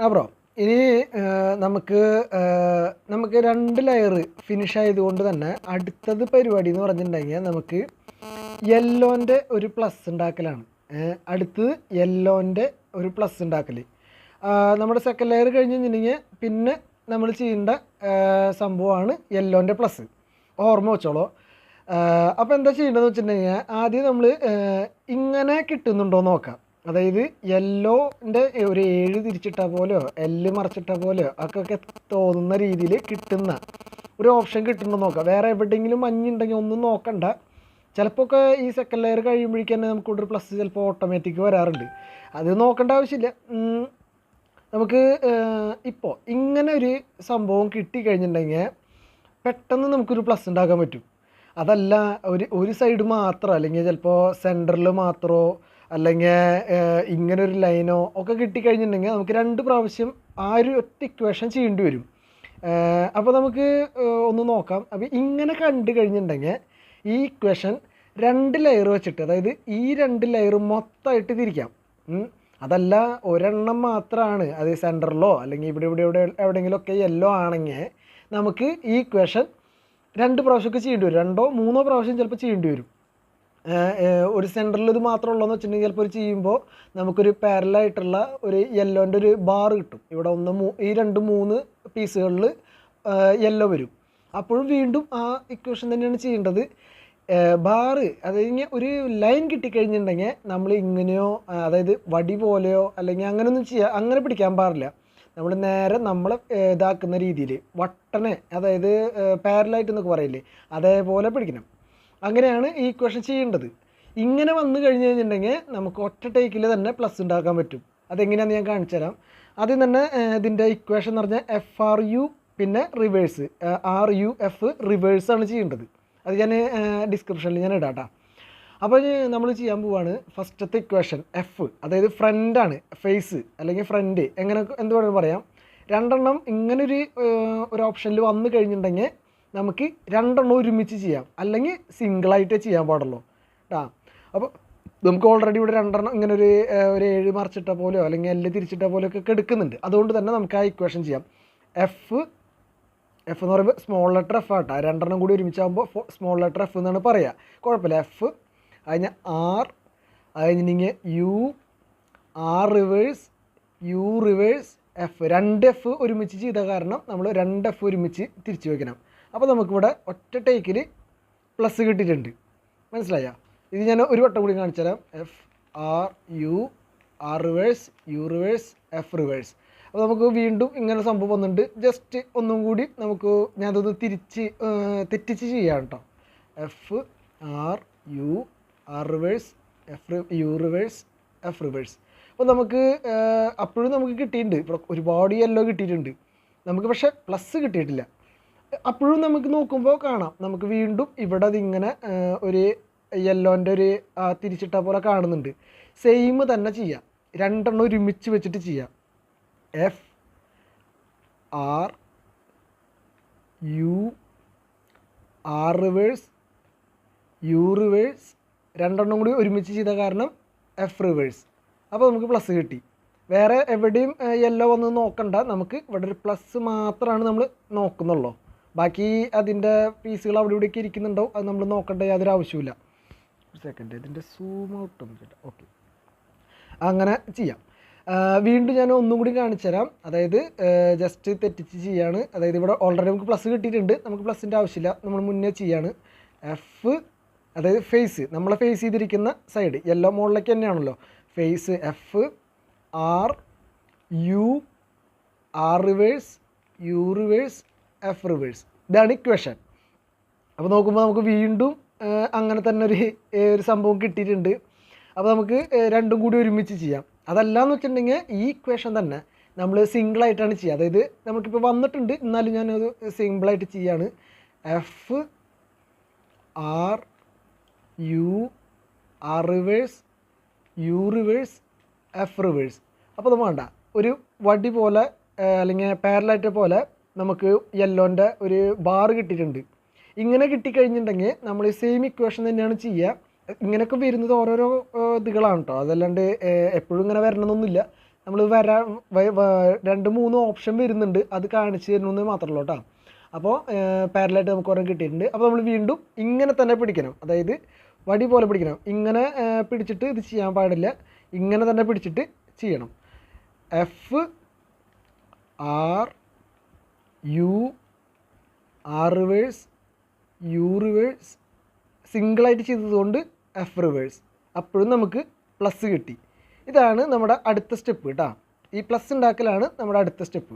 Bro ഇനി നമുക്ക് നമുക്ക് 2 ലെയർ ഫിനിഷ് ആയതുകൊണ്ട് തന്നെ അടുത്തത് പരിപാടി എന്ന് പറഞ്ഞിട്ടുണ്ടെങ്കിൽ നമുക്ക് യെല്ലോൻ്റെ ഒരു പ്ലസ് ഉണ്ടാക്കലാണ്. അടുത്തത് യെല്ലോൻ്റെ ഒരു പ്ലസ് ഉണ്ടാക്കൽ. നമ്മുടെ സെക്കൻഡ് ലെയർ കഴിഞ്ഞ് കഴിഞ്ഞിട്ടുണ്ടെങ്കിൽ പിന്നെ നമ്മൾ ചെയ്യേണ്ട സംഭവമാണ് യെല്ലോൻ്റെ പ്ലസ്. ഓർമ്മ വെച്ചോളൂ. അപ്പോൾ എന്താ ചെയ്യേണ്ടതെന്ന് വെച്ചിട്ടുണ്ടെങ്കിൽ ആദ്യം നമ്മൾ ഇങ്ങനെ കിട്ടുന്നുണ്ടോ നോക്കാം. അതായത് യെല്ലോൻ്റെ ഒരു 7 തിരിച്ചിട്ട പോലെയോ എല്ല് മറച്ചിട്ട പോലെയോ ഒക്കെ തോന്നുന്ന രീതിയിൽ കിട്ടുന്ന ഒരു ഓപ്ഷൻ കിട്ടുന്നുണ്ടോ നോക്കാം. വേറെ എവിടെയെങ്കിലും മഞ്ഞുണ്ടെങ്കിൽ ഒന്നും നോക്കണ്ട. ചിലപ്പോൾ ഒക്കെ ഈ സെക്കൻഡ് ലെയർ കഴിയുമ്പോഴേക്ക് തന്നെ നമുക്കൊരു പ്ലസ് ചിലപ്പോൾ ഓട്ടോമാറ്റിക് വരാറുണ്ട്. അത് നോക്കേണ്ട ആവശ്യമില്ല. നമുക്ക് ഇപ്പോൾ ഇങ്ങനെ ഒരു സംഭവം കിട്ടിക്കഴിഞ്ഞിട്ടുണ്ടെങ്കിൽ പെട്ടെന്ന് നമുക്കൊരു പ്ലസ് ഉണ്ടാക്കാൻ പറ്റും. അതല്ല ഒരു സൈഡ് മാത്രം, അല്ലെങ്കിൽ ചിലപ്പോൾ സെൻറ്ററിൽ മാത്രമോ അല്ലെങ്കിൽ ഇങ്ങനെ ഒരു ലൈനോ ഒക്കെ കിട്ടിക്കഴിഞ്ഞിട്ടുണ്ടെങ്കിൽ നമുക്ക് 2 പ്രാവശ്യം ആ ഒരു ഒറ്റ ഇക്വേഷൻ ചെയ്യേണ്ടി വരും. അപ്പോൾ നമുക്ക് ഒന്ന് നോക്കാം. അപ്പോൾ ഇങ്ങനെ കണ്ടു കഴിഞ്ഞിട്ടുണ്ടെങ്കിൽ ഈ ഇക്വേഷൻ 2 ലെയർ വെച്ചിട്ട്, അതായത് ഈ 2 ലെയർ മൊത്തമായിട്ട് തിരിക്കാം. അതല്ല ഒരെണ്ണം മാത്രമാണ്, അത് സെൻറ്ററിലോ അല്ലെങ്കിൽ ഇവിടെ എവിടെയെങ്കിലുമൊക്കെ യെല്ലോ ആണെങ്കിൽ നമുക്ക് ഈ ഇക്വേഷൻ 2 പ്രാവശ്യമൊക്കെ ചെയ്യേണ്ടി വരും. 2 or 3 പ്രാവശ്യം ചിലപ്പോൾ ചെയ്യേണ്ടി വരും. ഒരു സെൻറ്ററിൽ ഇത് മാത്രമേ ഉള്ളൂ എന്ന് വെച്ചിട്ടുണ്ടെങ്കിൽ ചിലപ്പോൾ ഒരു ചെയ്യുമ്പോൾ നമുക്കൊരു പാരലായിട്ടുള്ള ഒരു യെല്ലോൻ്റെ ഒരു ബാർ കിട്ടും. ഇവിടെ ഈ 2-3 പീസുകളിൽ യെല്ലോ വരും. അപ്പോഴും വീണ്ടും ആ ഇക്വേഷൻ തന്നെയാണ് ചെയ്യേണ്ടത്. ബാറ് അത് കഴിഞ്ഞ് ഒരു ലൈൻ കിട്ടിക്കഴിഞ്ഞിട്ടുണ്ടെങ്കിൽ നമ്മൾ ഇങ്ങനെയോ, അതായത് വടി പോലെയോ അല്ലെങ്കിൽ അങ്ങനെയൊന്നും അങ്ങനെ പിടിക്കാൻ പാടില്ല. നമ്മൾ നേരെ നമ്മളെ ഇതാക്കുന്ന രീതിയിൽ വട്ടനെ, അതായത് പാരലായിട്ട് എന്നൊക്കെ പറയില്ലേ, അതേപോലെ പിടിക്കണം. അങ്ങനെയാണ് ഈ ഇക്വേഷൻ ചെയ്യേണ്ടത്. ഇങ്ങനെ വന്നു കഴിഞ്ഞ് കഴിഞ്ഞിട്ടുണ്ടെങ്കിൽ നമുക്ക് ഒറ്റ ടേക്കിൽ തന്നെ പ്ലസ് ഉണ്ടാക്കാൻ പറ്റും. അതെങ്ങനെയാണെന്ന് ഞാൻ കാണിച്ചു തരാം. ആദ്യം തന്നെ ഇതിൻ്റെ ഇക്വേഷൻ എന്ന് പറഞ്ഞാൽ FRU പിന്നെ റിവേഴ്സ്, RUF റിവേഴ്സാണ് ചെയ്യേണ്ടത്. അത് ഞാൻ ഡിസ്ക്രിപ്ഷനിൽ ഞാൻ ഇടാം കേട്ടോ. അപ്പോൾ നമ്മൾ ചെയ്യാൻ പോവാണ്. ഫസ്റ്റത്തെ ഇക്വേഷൻ F, അതായത് ഫ്രണ്ടാണ്, ഫേസ് അല്ലെങ്കിൽ ഫ്രണ്ട്, എങ്ങനെ എന്ത് വേണമെങ്കിൽ പറയാം. 2 എണ്ണം ഇങ്ങനൊരു ഓപ്ഷനിൽ വന്നു കഴിഞ്ഞിട്ടുണ്ടെങ്കിൽ നമുക്ക് 2 എണ്ണം ഒരുമിച്ച് ചെയ്യാം, അല്ലെങ്കിൽ സിംഗിളായിട്ടേ ചെയ്യാൻ പാടുള്ളൂ കേട്ടോ. അപ്പോൾ നമുക്ക് ഓൾറെഡി ഇവിടെ 2 എണ്ണം ഇങ്ങനെ ഒരു 7 മറിച്ചിട്ട പോലെയോ അല്ലെങ്കിൽ എല്ല് തിരിച്ചിട്ട പോലെയൊക്കെ എടുക്കുന്നുണ്ട്. അതുകൊണ്ട് തന്നെ നമുക്ക് ആ ഇക്വേഷൻ ചെയ്യാം. എഫ് എന്ന് പറയുമ്പോൾ സ്മോൾ ലെറ്റർ F ആട്ടോ. 2 എണ്ണം കൂടി ഒരുമിച്ചാകുമ്പോൾ സ്മോൾ ലെറ്റർ F എന്നാണ് പറയുക. കുഴപ്പമില്ല. F അതിന് R, അത് കഴിഞ്ഞിട്ടുണ്ടെങ്കിൽ U, R reverse, U reverse, F. 2 F ഒരുമിച്ച് ചെയ്ത കാരണം നമ്മൾ 2 F ഒരുമിച്ച് തിരിച്ചു വയ്ക്കണം. അപ്പോൾ നമുക്കിവിടെ ഒറ്റ ടേക്കിൽ പ്ലസ് കിട്ടിയിട്ടുണ്ട്. മനസ്സിലായോ? ഇത് ഞാൻ ഒരു വട്ടം കൂടി കാണിച്ചു തരാം. FRU, R reverse, U reverse, F reverse. അപ്പോൾ നമുക്ക് വീണ്ടും ഇങ്ങനെ സംഭവം വന്നിട്ടുണ്ട്. ജസ്റ്റ് ഒന്നും കൂടി നമുക്ക് ഞാനതൊന്ന് തെറ്റിച്ച് ചെയ്യാം കേട്ടോ. FRU, R reverse, U reverse, F reverse. അപ്പോൾ നമുക്ക് അപ്പോഴും നമുക്ക് കിട്ടിയിട്ടുണ്ട്. ഇപ്പോൾ ഒരുപാട് യെല്ലോ കിട്ടിയിട്ടുണ്ട് നമുക്ക്, പക്ഷേ പ്ലസ് കിട്ടിയിട്ടില്ല. അപ്പോഴും നമുക്ക് നോക്കുമ്പോൾ കാണാം, നമുക്ക് വീണ്ടും ഇവിടെ അതിങ്ങനെ ഒരു യെല്ലോൻ്റെ ഒരു തിരിച്ചിട്ട പോലെ കാണുന്നുണ്ട്. സെയിം തന്നെ ചെയ്യാം. 2 എണ്ണം ഒരുമിച്ച് വെച്ചിട്ട് ചെയ്യാം. FRU, R reverse, U reverse, 2 എണ്ണം കൂടി ഒരുമിച്ച് ചെയ്ത കാരണം F റിവേഴ്സ്. അപ്പോൾ നമുക്ക് പ്ലസ് കിട്ടി. വേറെ എവിടെയും യെല്ലോ വന്ന് നോക്കണ്ട. നമുക്ക് ഇവിടെ ഒരു പ്ലസ് മാത്രമാണ് നമ്മൾ നോക്കുന്നുള്ളൂ. ബാക്കി അതിൻ്റെ പീസുകൾ അവിടെ ഇവിടെയൊക്കെ ഇരിക്കുന്നുണ്ടോ അത് നമ്മൾ നോക്കേണ്ട യാതൊരു ആവശ്യമില്ല. ഒരു സെക്കൻഡ്, ഇതിൻ്റെ സൂം ഔട്ട് ഒന്ന്. ഓക്കെ, അങ്ങനെ ചെയ്യാം. വീണ്ടും ഞാൻ ഒന്നും കൂടി കാണിച്ചു തരാം. അതായത് ജസ്റ്റ് തെറ്റിച്ച് ചെയ്യാണ്. അതായത് ഇവിടെ ഓൾറെഡി നമുക്ക് പ്ലസ് കിട്ടിയിട്ടുണ്ട്. നമുക്ക് പ്ലസിൻ്റെ ആവശ്യമില്ല, നമ്മൾ മുന്നേ ചെയ്യാണ്. F, അതായത് ഫേസ്, നമ്മളെ ഫേസ് ചെയ്തിരിക്കുന്ന സൈഡ് യെല്ലോ മോളിലേക്ക് തന്നെയാണല്ലോ face. FRU, R reverse, U reverse, F reverse. ഇതാണ് ഇക്വേഷൻ. അപ്പോൾ നോക്കുമ്പോൾ നമുക്ക് വീണ്ടും അങ്ങനെ തന്നെ ഒരു സംഭവം കിട്ടിയിട്ടുണ്ട്. അപ്പോൾ നമുക്ക് 2 കൂടി ഒരുമിച്ച് ചെയ്യാം. അതല്ലാന്ന് വെച്ചിട്ടുണ്ടെങ്കിൽ ഈ ഇക്വേഷൻ തന്നെ നമ്മൾ സിംഗിളായിട്ടാണ് ചെയ്യുക. അതായത് നമുക്കിപ്പോൾ വന്നിട്ടുണ്ട്, എന്നാലും ഞാനത് സിമ്പിളായിട്ട് ചെയ്യാണ്. FRU, R reverse, U reverse, F reverse. അപ്പോൾ നമ്മൾ വേണ്ട ഒരു വടി പോലെ അല്ലെങ്കിൽ പാരലായിട്ട് പോലെ നമുക്ക് യെല്ലോൻ്റെ ഒരു ബാർ കിട്ടിയിട്ടുണ്ട്. ഇങ്ങനെ കിട്ടിക്കഴിഞ്ഞിട്ടുണ്ടെങ്കിൽ നമ്മൾ സെയിം ഇക്വേഷൻ തന്നെയാണ് ചെയ്യുക. ഇങ്ങനെയൊക്കെ വരുന്നത് ഓരോരോ ഇതുകളാണ് കേട്ടോ. അതല്ലാണ്ട് എപ്പോഴും ഇങ്ങനെ വരണമെന്നൊന്നുമില്ല. നമ്മൾ രണ്ട് മൂന്ന് ഓപ്ഷൻ വരുന്നുണ്ട്, അത് കാണിച്ച് തരുന്നത് മാത്രമല്ല കേട്ടോ. അപ്പോൾ പാരലായിട്ട് നമുക്ക് ഒരെണ്ണം കിട്ടിയിട്ടുണ്ട്. അപ്പോൾ നമ്മൾ വീണ്ടും ഇങ്ങനെ തന്നെ പിടിക്കണം, അതായത് വടി പോലെ പിടിക്കണം. ഇങ്ങനെ പിടിച്ചിട്ട് ഇത് ചെയ്യാൻ പാടില്ല, ഇങ്ങനെ തന്നെ പിടിച്ചിട്ട് ചെയ്യണം. F R U, R reverse, U reverse, സിംഗിളായിട്ട് ചെയ്തതുകൊണ്ട് എഫ് റിവേഴ്സ്. അപ്പോഴും നമുക്ക് പ്ലസ് കിട്ടി. ഇതാണ് നമ്മുടെ അടുത്ത സ്റ്റെപ്പ് കേട്ടോ. ഈ പ്ലസ് ഉണ്ടാക്കലാണ് നമ്മുടെ അടുത്ത സ്റ്റെപ്പ്.